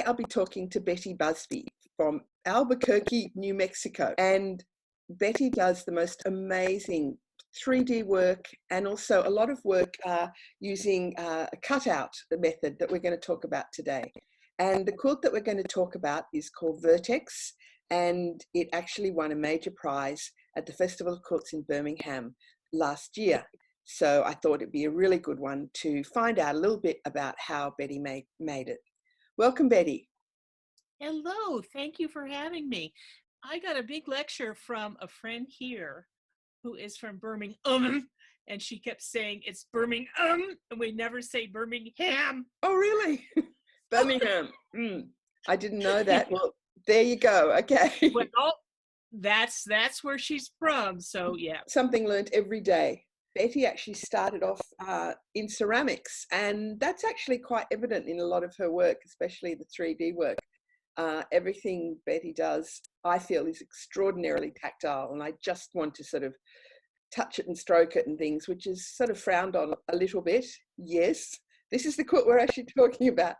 Today I'll be talking to Betty Busby from Albuquerque, New Mexico. And Betty does the most amazing 3D work and also a lot of work using a cutout method that we're going to talk about today. And the quilt that we're going to talk about is called Vertex, and it actually won a major prize at the Festival of Quilts in Birmingham last year. So I thought it'd be a really good one to find out a little bit about how Betty made it. Welcome, Betty. Hello, thank you for having me. I got a big lecture from a friend here who is from Birmingham, and she kept saying it's Birmingham, and we never say Birmingham. Oh, really? Birmingham. I didn't know that. Well, there you go. Okay. Well, that's where she's from, so yeah. Something learned every day. Betty actually started off in ceramics, and that's actually quite evident in a lot of her work, especially the 3D work. Everything Betty does, I feel, is extraordinarily tactile, and I just want to sort of touch it and stroke it and things, which is sort of frowned on a little bit. Yes, this is the quilt we're actually talking about.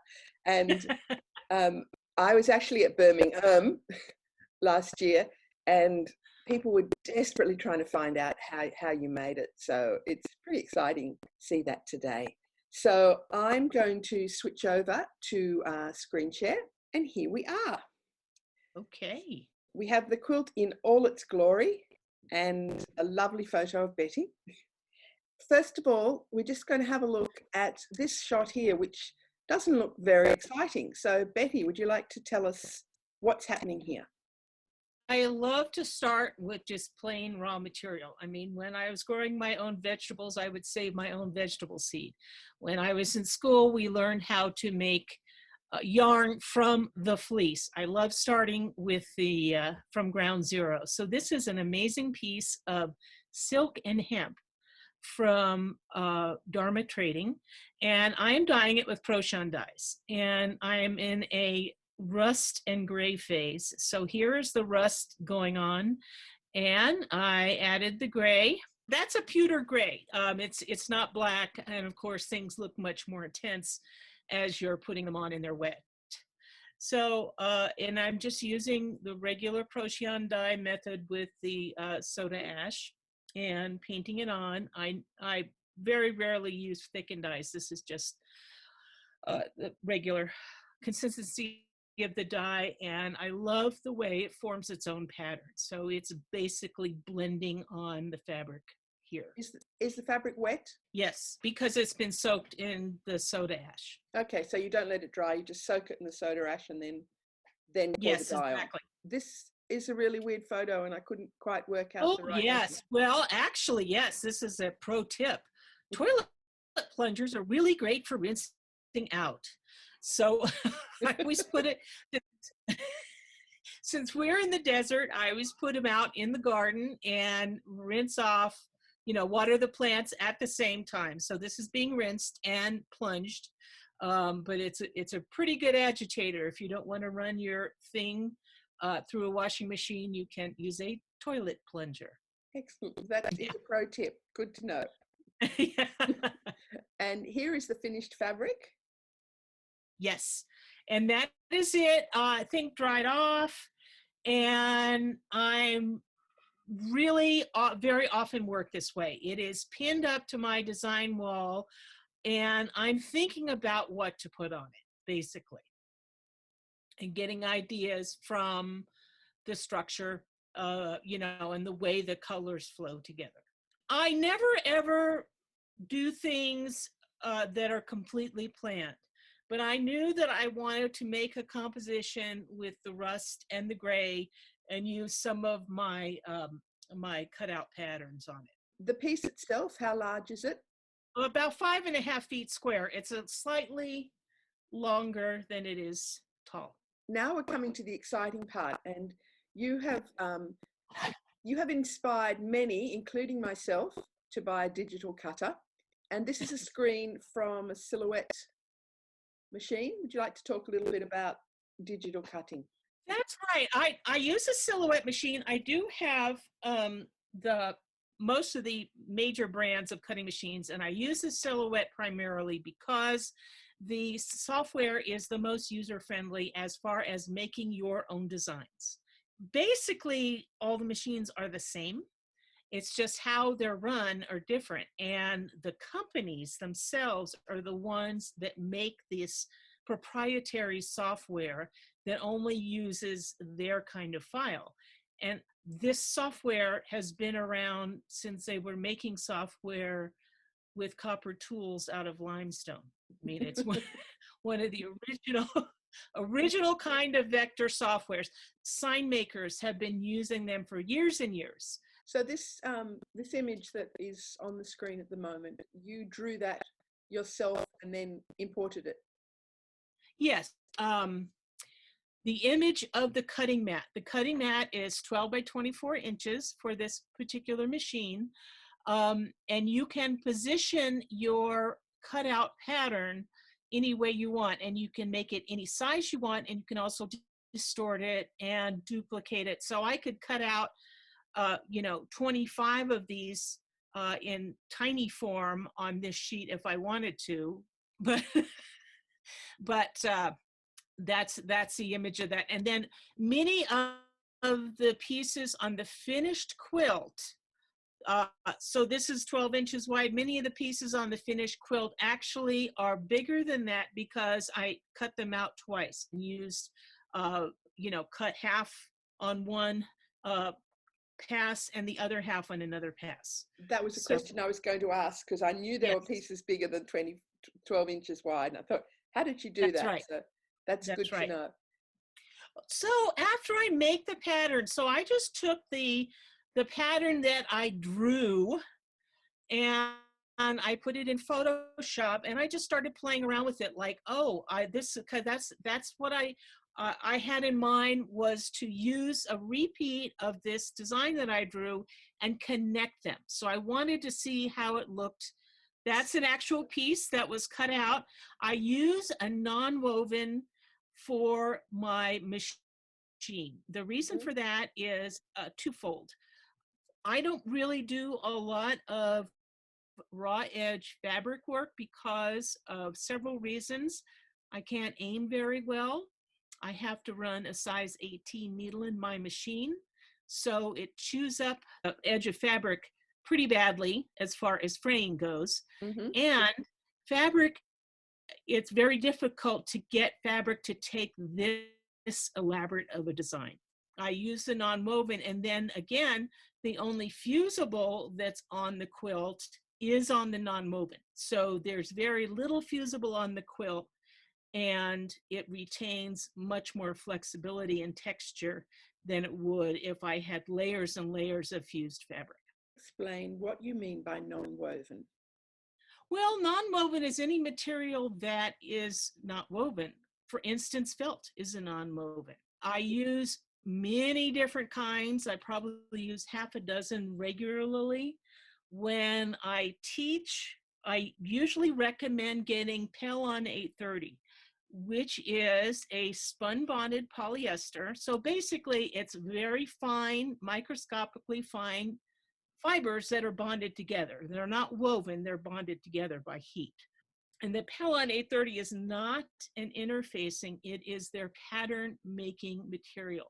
And I was actually at Birmingham last year, and people were desperately trying to find out how you made it. So it's pretty exciting to see that today. So I'm going to switch over to screen share, and here we are. Okay. We have the quilt in all its glory and a lovely photo of Betty. First of all, we're just going to have a look at this shot here, which doesn't look very exciting. So Betty, would you like to tell us what's happening here? I love to start with just plain raw material. I mean, when I was growing my own vegetables, I would save my own vegetable seed. When I was in school, we learned how to make yarn from the fleece. I love starting with the from ground zero. So this is an amazing piece of silk and hemp from Dharma Trading, and I am dyeing it with Procion dyes, and I am in a rust and gray phase. So here is the rust going on, and I added the gray. That's a pewter gray. It's not black, and of course things look much more intense as you're putting them on and they're wet. So, and I'm just using the regular Procion dye method with the soda ash and painting it on. I very rarely use thickened dyes. This is just the regular consistency of the dye, and I love the way it forms its own pattern. So it's basically blending on the fabric here. Is the fabric wet? Yes, because it's been soaked in the soda ash. Okay, so you don't let it dry, you just soak it in the soda ash and then pour yes, the dye exactly. on. This is a really weird photo, and I couldn't quite work out the right yes. answer. Well, actually, yes, this is a pro tip. Toilet plungers are really great for rinsing out. So I always put it, since we're in the desert, I always put them out in the garden and rinse off, water the plants at the same time. So this is being rinsed and plunged, but it's a pretty good agitator. If you don't want to run your thing through a washing machine, you can use a toilet plunger. Excellent. That is a pro tip. Good to know. Yeah. And here is the finished fabric. Yes, and that is it. I think dried off, and I'm really very often work this way. It is pinned up to my design wall, and I'm thinking about what to put on it, basically, and getting ideas from the structure, and the way the colors flow together. I never ever do things that are completely planned. But I knew that I wanted to make a composition with the rust and the gray and use some of my my cutout patterns on it. The piece itself, how large is it? About 5.5 feet square. It's a slightly longer than it is tall. Now we're coming to the exciting part, and you have inspired many, including myself, to buy a digital cutter. And this is a screen from a Silhouette machine. Would you like to talk a little bit about digital cutting? That's right. I use a Silhouette machine. I do have most of the major brands of cutting machines, and I use the Silhouette primarily because the software is the most user-friendly as far as making your own designs. Basically, all the machines are the same. It's just how they're run are different. And the companies themselves are the ones that make this proprietary software that only uses their kind of file. And this software has been around since they were making software with copper tools out of limestone. I mean, it's one of the original kind of vector softwares. Sign makers have been using them for years and years. So this this image that is on the screen at the moment, you drew that yourself and then imported it? Yes. The image of the cutting mat. The cutting mat is 12 by 24 inches for this particular machine. And you can position your cutout pattern any way you want, and you can make it any size you want, and you can also distort it and duplicate it. So I could cut out 25 of these in tiny form on this sheet if I wanted to, but that's the image of that. And then many of the pieces on the finished quilt, so this is 12 inches wide. Many of the pieces on the finished quilt actually are bigger than that because I cut them out twice and used, cut half on one pass and the other half on another pass. That was a question I was going to ask, because I knew there were pieces bigger than 12 inches wide. And I thought, how did you do that? Right. So that's good to know. So after I make the pattern, so I just took the pattern that I drew and I put it in Photoshop and I just started playing around with it, like, that's what I had in mind, was to use a repeat of this design that I drew and connect them. So I wanted to see how it looked. That's an actual piece that was cut out. I use a non-woven for my machine. The reason for that is twofold. I don't really do a lot of raw edge fabric work because of several reasons. I can't aim very well. I have to run a size 18 needle in my machine, so it chews up the edge of fabric pretty badly as far as fraying goes. And fabric, it's very difficult to get fabric to take this elaborate of a design. I use the non-woven, and then again, the only fusible that's on the quilt is on the non-woven. So there's very little fusible on the quilt, and it retains much more flexibility and texture than it would if I had layers and layers of fused fabric. Explain what you mean by non-woven. Well, non-woven is any material that is not woven. For instance, felt is a non-woven. I use many different kinds. I probably use half a dozen regularly. When I teach, I usually recommend getting Pellon 830, which is a spun bonded polyester. So basically, it's very fine, microscopically fine fibers that are bonded together. They're not woven, they're bonded together by heat. And the Pellon 830 is not an interfacing, it is their pattern making material.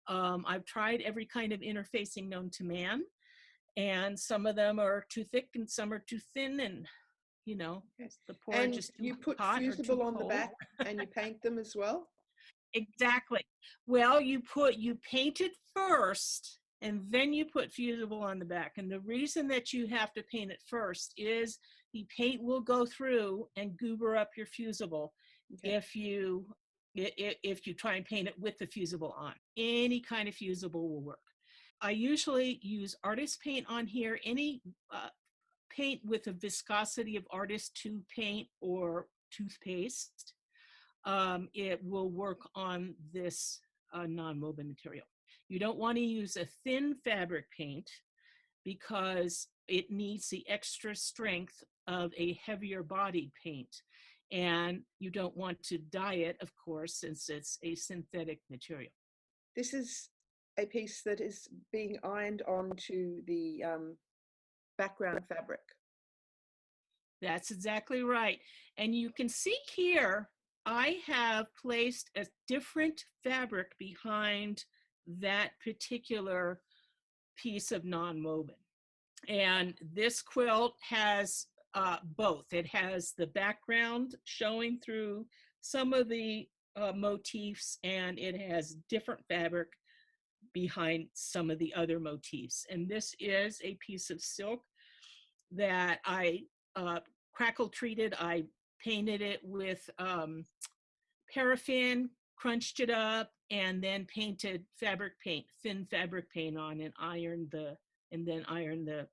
I've tried every kind of interfacing known to man, and some of them are too thick and some are too thin, and the porridge is too hot or too cold. And you put fusible on the back and you paint them as well? Exactly. Well, you paint it first, and then you put fusible on the back. And the reason that you have to paint it first is the paint will go through and goober up your fusible if you try and paint it with the fusible on. Any kind of fusible will work. I usually use artist paint on here. Any paint with a viscosity of artist tube paint or toothpaste, it will work on this non-woven material. You don't want to use a thin fabric paint because it needs the extra strength of a heavier bodied paint. And you don't want to dye it, of course, since it's a synthetic material. This is a piece that is being ironed onto the background fabric. That's exactly right. And you can see here, I have placed a different fabric behind that particular piece of non-woven. And this quilt has both. It has the background showing through some of the motifs, and it has different fabric behind some of the other motifs. And this is a piece of silk that I crackle treated. I painted it with paraffin, crunched it up, and then painted fabric paint, thin fabric paint on, and then ironed the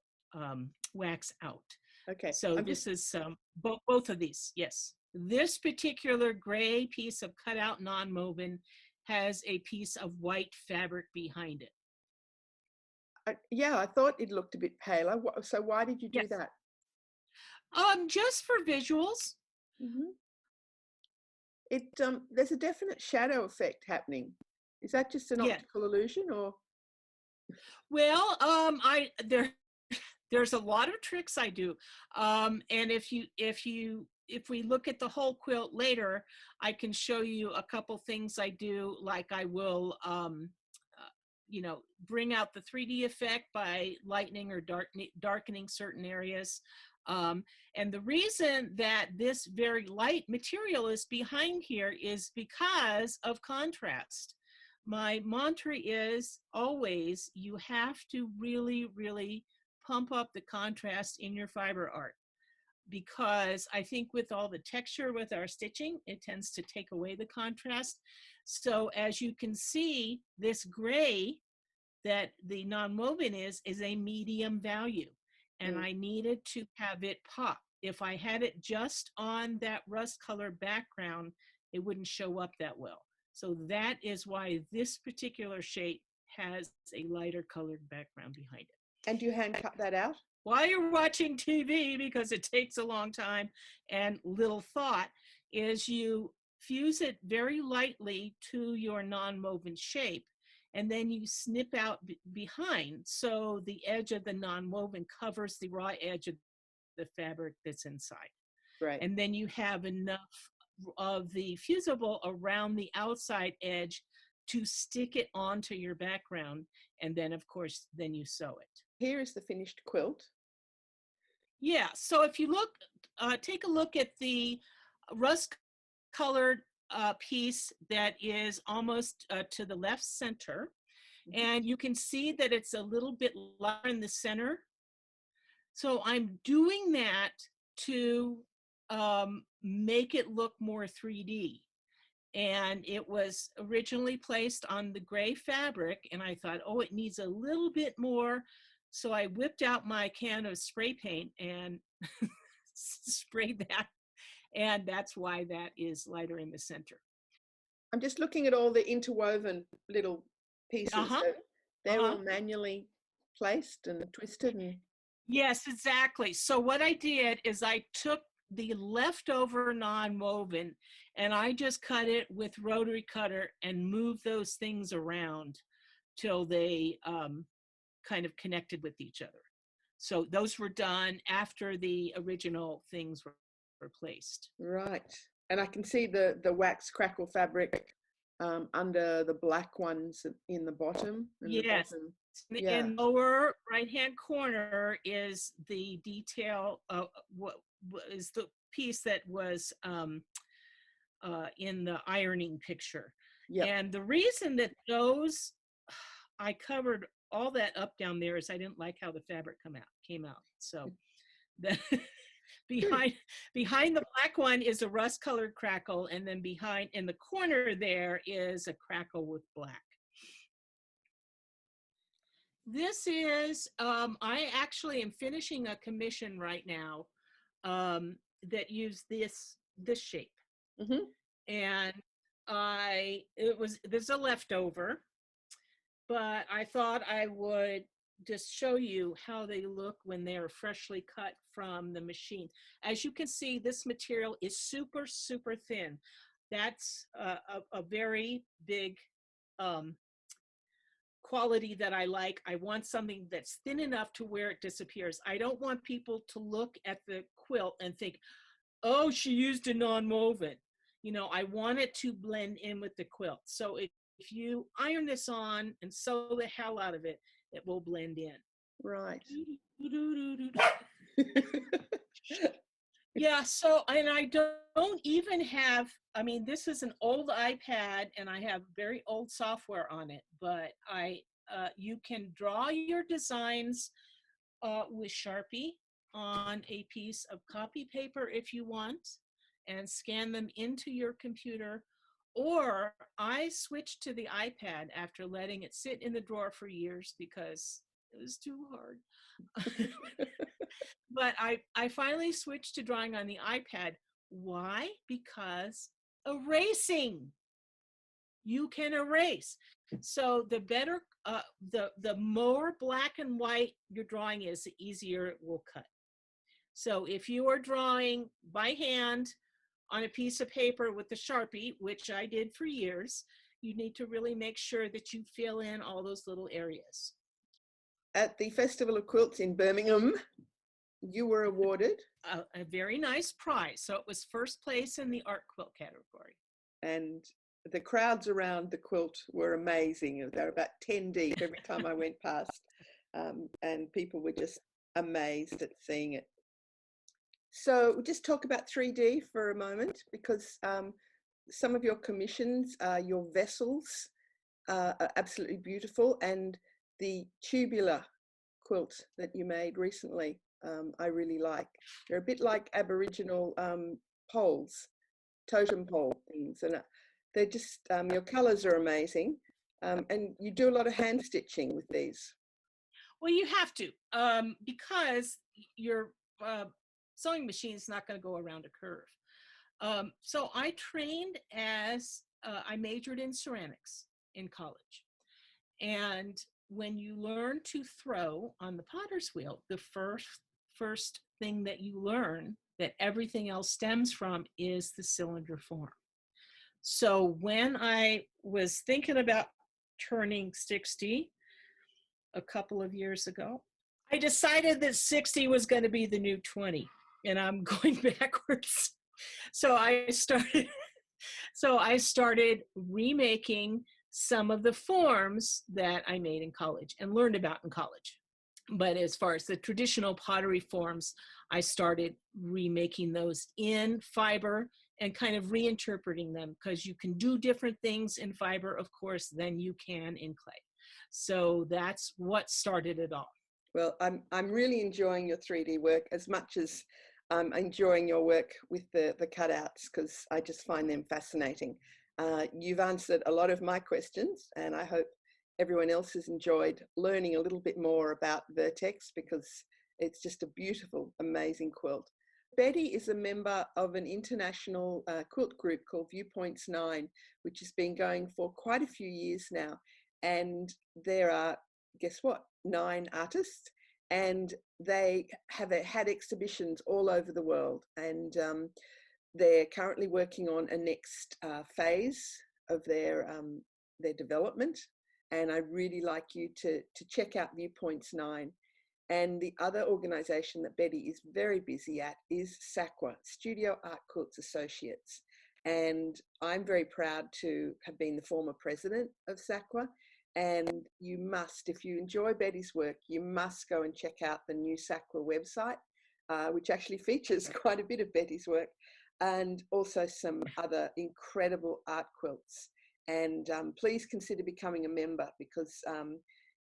wax out. Okay. So this is both of these, yes. This particular gray piece of cutout non-woven has a piece of white fabric behind it. Yeah, I thought it looked a bit paler. So why did you do Yes. that? Just for visuals. Mm-hmm. There's a definite shadow effect happening. Is that just an optical illusion, or? Well, there's a lot of tricks I do, and if we look at the whole quilt later, I can show you a couple things I do. Like I will, bring out the 3D effect by lightening or darkening certain areas. And the reason that this very light material is behind here is because of contrast. My mantra is always, you have to really, really pump up the contrast in your fiber art, because I think with all the texture with our stitching, it tends to take away the contrast. So as you can see, this gray that the non-woven is a medium value, and I needed to have it pop. If I had it just on that rust color background, it wouldn't show up that well. So that is why this particular shape has a lighter colored background behind it. And you hand cut that out? While you're watching TV, because it takes a long time and little thought, is you fuse it very lightly to your non-woven shape, and then you snip out behind, so the edge of the non-woven covers the raw edge of the fabric that's inside. Right. And then you have enough of the fusible around the outside edge to stick it onto your background, and then of course then you sew it. Here is the finished quilt. Yeah, so if you look, take a look at the rust colored piece that is almost to the left center, and you can see that it's a little bit lighter in the center. So I'm doing that to make it look more 3D. And it was originally placed on the gray fabric, and I thought, oh, it needs a little bit more. So I whipped out my can of spray paint and sprayed that, and that's why that is lighter in the center. I'm just looking at all the interwoven little pieces. They're all manually placed and twisted. Yes, exactly. So what I did is I took the leftover non-woven and I just cut it with rotary cutter and moved those things around till they kind of connected with each other. So those were done after the original things were placed. Right. And I can see the wax crackle fabric under the black ones in the bottom. Yes. In the lower right-hand corner is the detail of what is the piece that was in the ironing picture. Yep. And the reason that those, I covered all that up down there, is I didn't like how the fabric came out. So the behind the black one is a rust colored crackle, and then behind in the corner there is a crackle with black. This is, I actually am finishing a commission right now that used this shape. And there's a leftover, but I thought I would just show you how they look when they're freshly cut from the machine. As you can see, this material is super, super thin. That's a very big quality that I like. I want something that's thin enough to where it disappears. I don't want people to look at the quilt and think, oh, she used a non-woven. You know, I want it to blend in with the quilt. So if you iron this on and sew the hell out of it, it will blend in. Right. Yeah, so, and I don't even have, I mean, this is an old iPad and I have very old software on it, but you can draw your designs with Sharpie on a piece of copy paper if you want, and scan them into your computer. Or I switched to the iPad after letting it sit in the drawer for years because it was too hard. But I finally switched to drawing on the iPad. Why? Because erasing. You can erase. So the better, the more black and white your drawing is, the easier it will cut. So if you are drawing by hand on a piece of paper with the Sharpie, which I did for years, you need to really make sure that you fill in all those little areas. At the Festival of Quilts in Birmingham, you were awarded a very nice prize. So it was first place in the art quilt category. And the crowds around the quilt were amazing. They were about 10 deep every time I went past, and people were just amazed at seeing it. So we'll just talk about 3D for a moment, because some of your commissions, your vessels are absolutely beautiful, and the tubular quilt that you made recently, I really like. They're a bit like Aboriginal poles, totem pole things, and they're just, your colors are amazing, and you do a lot of hand stitching with these. Well, you have to, because your sewing machine is not going to go around a curve. So I trained as, I majored in ceramics in college. And when you learn to throw on the potter's wheel, the first thing that you learn that everything else stems from is the cylinder form. So when I was thinking about turning 60 a couple of years ago, I decided that 60 was going to be the new 20, and I'm going backwards. So I started remaking some of the forms that I made in college and learned about in college. But as far as the traditional pottery forms, I started remaking those in fiber and kind of reinterpreting them, because you can do different things in fiber, of course, than you can in clay. So that's what started it all. Well, I'm really enjoying your 3D work as much as I'm enjoying your work with the cutouts, because I just find them fascinating. You've answered a lot of my questions, and I hope everyone else has enjoyed learning a little bit more about Vertex, because it's just a beautiful, amazing quilt. Betty is a member of an international quilt group called Viewpoints 9, which has been going for quite a few years now. And there are, guess what, 9 artists, and they have had exhibitions all over the world. And they're currently working on a next phase of their development. And I really like you to check out Viewpoints 9. And the other organisation that Betty is very busy at is SAQA, Studio Art Quilts Associates. And I'm very proud to have been the former president of SAQA. And you must, if you enjoy Betty's work, you must go and check out the new SAQA website, which actually features quite a bit of Betty's work, and also some other incredible art quilts. And please consider becoming a member, because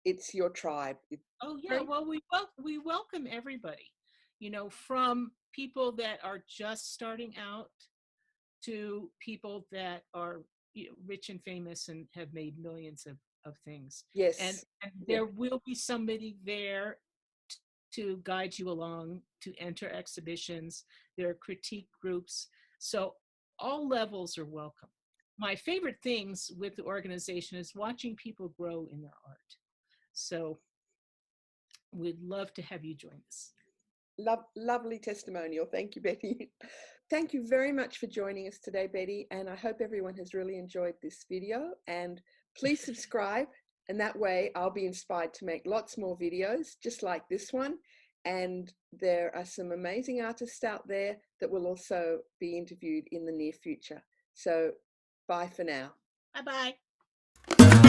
it's your tribe. Oh yeah, well we welcome everybody, you know, from people that are just starting out to people that are, you know, rich and famous and have made millions of things. Yes. And there will be somebody there to guide you along, to enter exhibitions. There are critique groups. So all levels are welcome. My favorite things with the organization is watching people grow in their art. So we'd love to have you join us. Lovely testimonial. Thank you, Betty. Thank you very much for joining us today, Betty. And I hope everyone has really enjoyed this video. And please subscribe And that way I'll be inspired to make lots more videos just like this one. And there are some amazing artists out there that will also be interviewed in the near future. So bye for now. Bye-bye.